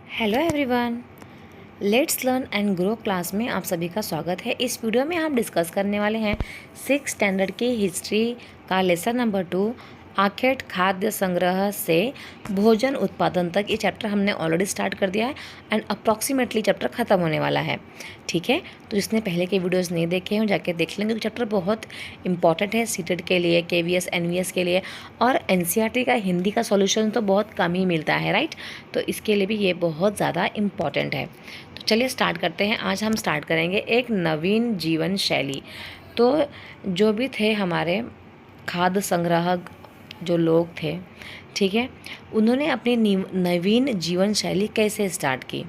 Hello everyone, let's learn and grow class में आप सभी का स्वागत है। इस वीडियो में हम डिस्कस करने वाले हैं 6th स्टैंडर्ड की हिस्ट्री का लेसन नंबर 2 आखेट खाद्य संग्रह से भोजन उत्पादन तक। ये चैप्टर हमने ऑलरेडी स्टार्ट कर दिया है एंड अप्रॉक्सीमेटली चैप्टर ख़त्म होने वाला है। ठीक है, तो जिसने पहले के वीडियोस नहीं देखे हैं जाके देख लेंगे। तो चैप्टर बहुत इंपॉर्टेंट है सीटेट के लिए, केवीएस एनवीएस के लिए, और एनसीईआरटी का हिंदी का सॉल्यूशन तो बहुत कम ही मिलता है, राइट। तो इसके लिए भी ये बहुत ज़्यादा इम्पॉर्टेंट है। तो चलिए स्टार्ट करते हैं। आज हम स्टार्ट करेंगे एक नवीन जीवन शैली। तो जो भी थे हमारे खाद्य संग्राहक जो लोग थे, ठीक है, उन्होंने अपनी नवीन जीवन शैली कैसे स्टार्ट की,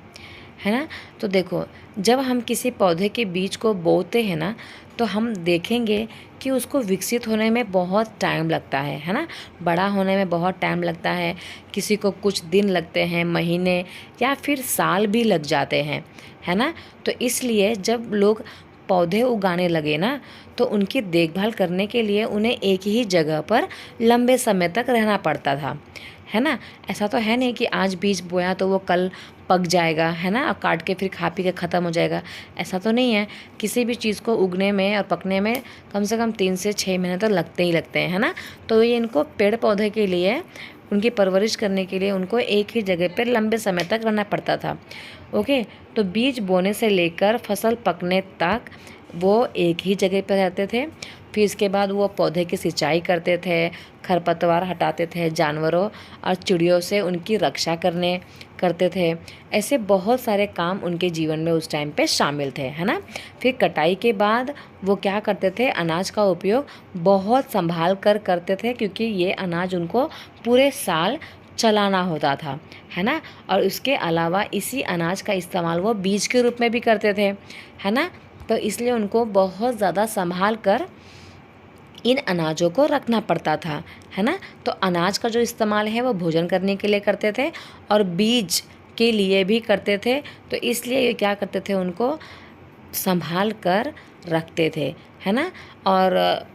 है ना। तो देखो, जब हम किसी पौधे के बीज को बोते हैं ना, तो हम देखेंगे कि उसको विकसित होने में बहुत टाइम लगता है ना। बड़ा होने में बहुत टाइम लगता है। किसी को कुछ दिन लगते हैं, महीने या फिर साल भी लग जाते हैं, है ना। तो इसलिए जब लोग पौधे उगाने लगे ना, तो उनकी देखभाल करने के लिए उन्हें एक ही जगह पर लंबे समय तक रहना पड़ता था, है ना। ऐसा तो है नहीं कि आज बीज बोया तो वो कल पक जाएगा, है ना, और काट के फिर खा पी के ख़त्म हो जाएगा। ऐसा तो नहीं है। किसी भी चीज़ को उगने में और पकने में कम से कम 3 से 6 महीने तो लगते ही लगते हैं, है ना। तो ये इनको पेड़ पौधे के लिए, उनकी परवरिश करने के लिए उनको एक ही जगह पर लंबे समय तक रहना पड़ता था। ओके, तो बीज बोने से लेकर फसल पकने तक वो एक ही जगह पर रहते थे। फिर इसके बाद वो पौधे की सिंचाई करते थे, खरपतवार हटाते थे, जानवरों और चिड़ियों से उनकी रक्षा करते थे। ऐसे बहुत सारे काम उनके जीवन में उस टाइम पे शामिल थे, है ना। फिर कटाई के बाद वो क्या करते थे, अनाज का उपयोग बहुत संभाल कर करते थे, क्योंकि ये अनाज उनको पूरे साल चलाना होता था, है ना। और उसके अलावा इसी अनाज का इस्तेमाल वो बीज के रूप में भी करते थे, है ना। तो इसलिए उनको बहुत ज़्यादा संभाल कर इन अनाजों को रखना पड़ता था, है ना। तो अनाज का जो इस्तेमाल है वो भोजन करने के लिए करते थे और बीज के लिए भी करते थे। तो इसलिए ये क्या करते थे, उनको संभाल कर रखते थे, है ना। और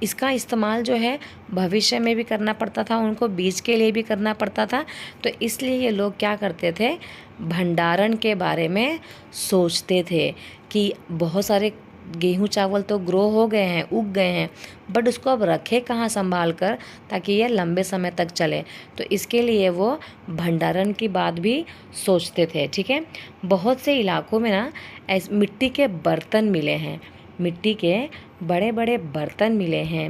इसका इस्तेमाल जो है भविष्य में भी करना पड़ता था, उनको बीज के लिए भी करना पड़ता था। तो इसलिए ये लोग क्या करते थे, भंडारण के बारे में सोचते थे कि बहुत सारे गेहूँ चावल तो ग्रो हो गए हैं, उग गए हैं, बट उसको अब रखे कहाँ संभाल कर, ताकि ये लंबे समय तक चले। तो इसके लिए वो भंडारण की बात भी सोचते थे, ठीक है। बहुत से इलाकों में ना ऐसे मिट्टी के बर्तन मिले हैं, मिट्टी के बड़े बड़े बर्तन मिले हैं,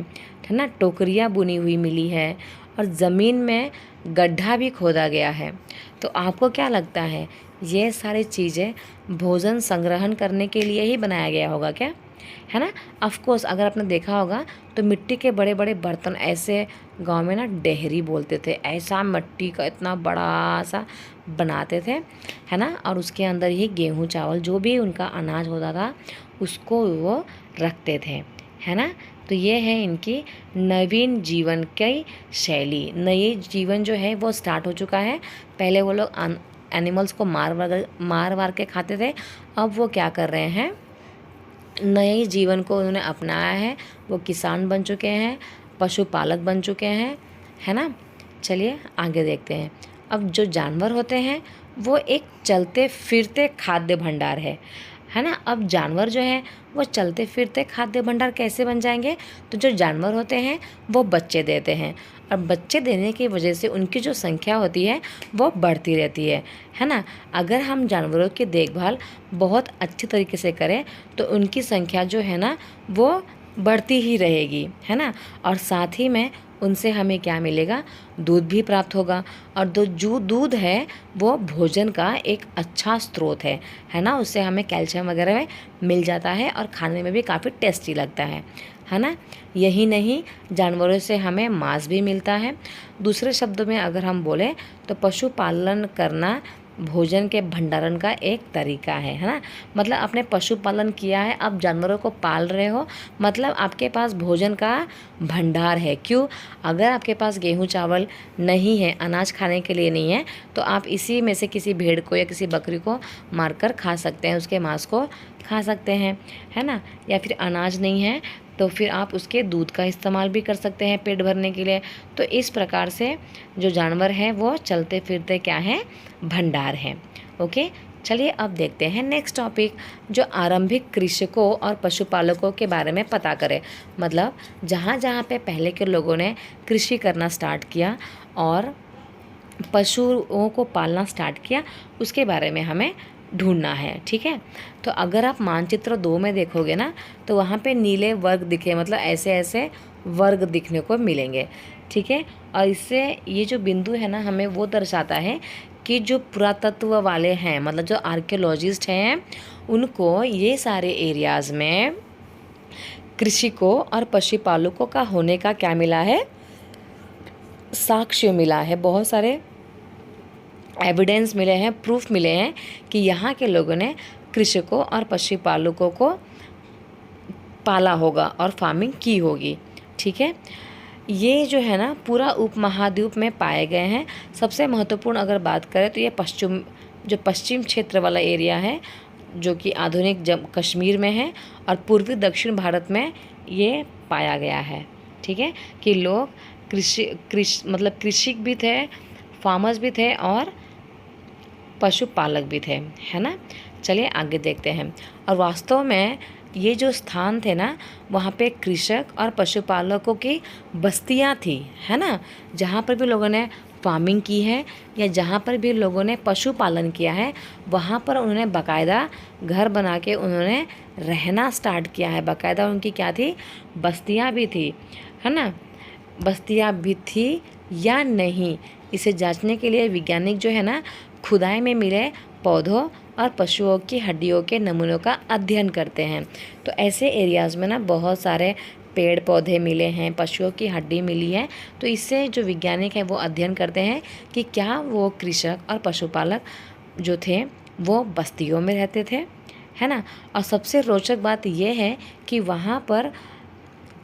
है ना। टोकरियाँ बुनी हुई मिली है और ज़मीन में गड्ढा भी खोदा गया है। तो आपको क्या लगता है, ये सारी चीज़ें भोजन संग्रहण करने के लिए ही बनाया गया होगा क्या, है ना। ऑफ कोर्स, अगर आपने देखा होगा तो मिट्टी के बड़े बड़े बर्तन, ऐसे गांव में ना डेहरी बोलते थे, ऐसा मिट्टी का इतना बड़ा सा बनाते थे, है ना। और उसके अंदर ही गेहूँ चावल जो भी उनका अनाज होता था उसको वो रखते थे, है ना। तो ये है इनकी नवीन जीवन की शैली। नई जीवन जो है वो स्टार्ट हो चुका है। पहले वो लोग एनिमल्स को मार वार के खाते थे, अब वो क्या कर रहे हैं, नए जीवन को उन्होंने अपनाया है। वो किसान बन चुके हैं, पशुपालक बन चुके हैं, है ना। चलिए आगे देखते हैं। अब जो जानवर होते हैं वो एक चलते फिरते खाद्य भंडार है ना। अब जानवर जो है वो चलते फिरते खाद्य भंडार कैसे बन जाएंगे, तो जो जानवर होते हैं वो बच्चे देते हैं, और बच्चे देने की वजह से उनकी जो संख्या होती है वो बढ़ती रहती है ना। अगर हम जानवरों की देखभाल बहुत अच्छी तरीके से करें तो उनकी संख्या जो है ना वो बढ़ती ही रहेगी, है ना। और साथ ही में उनसे हमें क्या मिलेगा, दूध भी प्राप्त होगा। और जो दूध है वो भोजन का एक अच्छा स्रोत है ना। उससे हमें कैल्शियम वगैरह में मिल जाता है और खाने में भी काफ़ी टेस्टी लगता है ना। यही नहीं, जानवरों से हमें मांस भी मिलता है। दूसरे शब्दों में अगर हम बोलें तो पशुपालन करना भोजन के भंडारण का एक तरीका है ना। मतलब आपने पशुपालन किया है, आप जानवरों को पाल रहे हो, मतलब आपके पास भोजन का भंडार है। क्यों, अगर आपके पास गेहूँ चावल नहीं है, अनाज खाने के लिए नहीं है, तो आप इसी में से किसी भेड़ को या किसी बकरी को मारकर खा सकते हैं, उसके मांस को खा सकते हैं, है ना। या फिर अनाज नहीं है तो फिर आप उसके दूध का इस्तेमाल भी कर सकते हैं पेट भरने के लिए। तो इस प्रकार से जो जानवर हैं वो चलते फिरते क्या हैं, भंडार हैं। ओके, चलिए अब देखते हैं नेक्स्ट टॉपिक, जो आरंभिक कृषकों और पशुपालकों के बारे में पता करें। मतलब जहाँ जहाँ पे पहले के लोगों ने कृषि करना स्टार्ट किया और पशुओं को पालना स्टार्ट किया, उसके बारे में हमें ढूंढना है। ठीक है, तो अगर आप मानचित्र 2 में देखोगे ना, तो वहाँ पे नीले वर्ग दिखे, मतलब ऐसे ऐसे वर्ग दिखने को मिलेंगे। ठीक है, और इससे ये जो बिंदु है ना, हमें वो दर्शाता है कि जो पुरातत्व वाले हैं, मतलब जो आर्कियोलॉजिस्ट हैं, उनको ये सारे एरियाज़ में कृषिकों और पशुपालकों का होने का क्या मिला है, साक्ष्य मिला है। बहुत सारे एविडेंस मिले हैं, प्रूफ मिले हैं कि यहाँ के लोगों ने कृषकों और पशुपालकों को पाला होगा और फार्मिंग की होगी। ठीक है, ये जो है ना पूरा उपमहाद्वीप में पाए गए हैं। सबसे महत्वपूर्ण अगर बात करें तो ये पश्चिम क्षेत्र वाला एरिया है, जो कि आधुनिक कश्मीर में है, और पूर्वी दक्षिण भारत में ये पाया गया है। ठीक है, कि लोग कृषिक भी थे, फार्मर्स भी थे और पशुपालक भी थे, है ना। चलिए आगे देखते हैं। और वास्तव में ये जो स्थान थे ना, वहाँ पे कृषक और पशुपालकों की बस्तियाँ थी, है ना। जहाँ पर भी लोगों ने फार्मिंग की है या जहाँ पर भी लोगों ने पशुपालन किया है, वहाँ पर उन्होंने बाकायदा घर बना के उन्होंने रहना स्टार्ट किया है। बाकायदा उनकी क्या थी, बस्तियाँ भी थी, है ना। बस्तियाँ भी थी या नहीं, इसे जांचने के लिए वैज्ञानिक जो है ना, खुदाई में मिले पौधों और पशुओं की हड्डियों के नमूनों का अध्ययन करते हैं। तो ऐसे एरियाज़ में ना बहुत सारे पेड़ पौधे मिले हैं, पशुओं की हड्डी मिली है। तो इससे जो वैज्ञानिक है वो अध्ययन करते हैं कि क्या वो कृषक और पशुपालक जो थे वो बस्तियों में रहते थे, है ना। और सबसे रोचक बात यह है कि वहाँ पर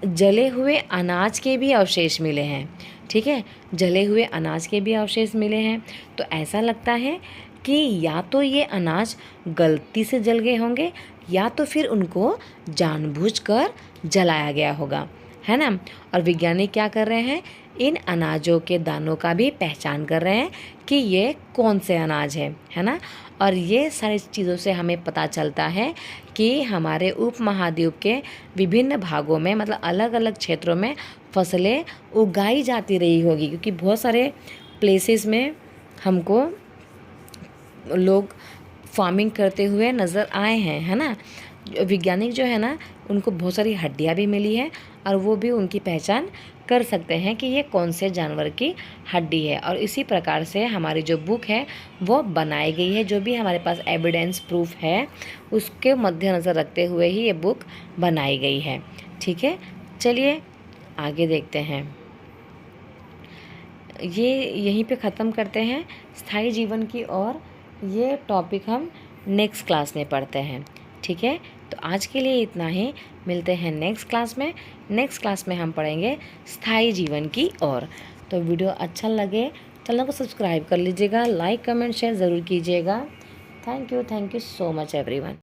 जले हुए अनाज के भी अवशेष मिले हैं। ठीक है, जले हुए अनाज के भी अवशेष मिले हैं। तो ऐसा लगता है कि या तो ये अनाज गलती से जल गए होंगे या तो फिर उनको जानबूझकर जलाया गया होगा, है ना। और वैज्ञानिक क्या कर रहे हैं, इन अनाजों के दानों का भी पहचान कर रहे हैं कि ये कौन से अनाज है ना। और ये सारी चीज़ों से हमें पता चलता है कि हमारे उपमहाद्वीप के विभिन्न भागों में, मतलब अलग अलग क्षेत्रों में फसलें उगाई जाती रही होगी, क्योंकि बहुत सारे प्लेसेस में हमको लोग फार्मिंग करते हुए नज़र आए हैं, है ना। वैज्ञानिक जो है ना, उनको बहुत सारी हड्डियाँ भी मिली है और वो भी उनकी पहचान कर सकते हैं कि ये कौन से जानवर की हड्डी है। और इसी प्रकार से हमारी जो बुक है वो बनाई गई है। जो भी हमारे पास एविडेंस प्रूफ है उसके मद्देनज़र रखते हुए ही ये बुक बनाई गई है। ठीक है, चलिए आगे देखते हैं। ये यहीं पे ख़त्म करते हैं स्थायी जीवन की, और ये टॉपिक हम नेक्स्ट क्लास में पढ़ते हैं। ठीक है, तो आज के लिए इतना ही। मिलते हैं नेक्स्ट क्लास में। नेक्स्ट क्लास में हम पढ़ेंगे स्थायी जीवन की और। तो वीडियो अच्छा लगे चैनल को सब्सक्राइब कर लीजिएगा, लाइक कमेंट शेयर ज़रूर कीजिएगा। Thank you so much everyone.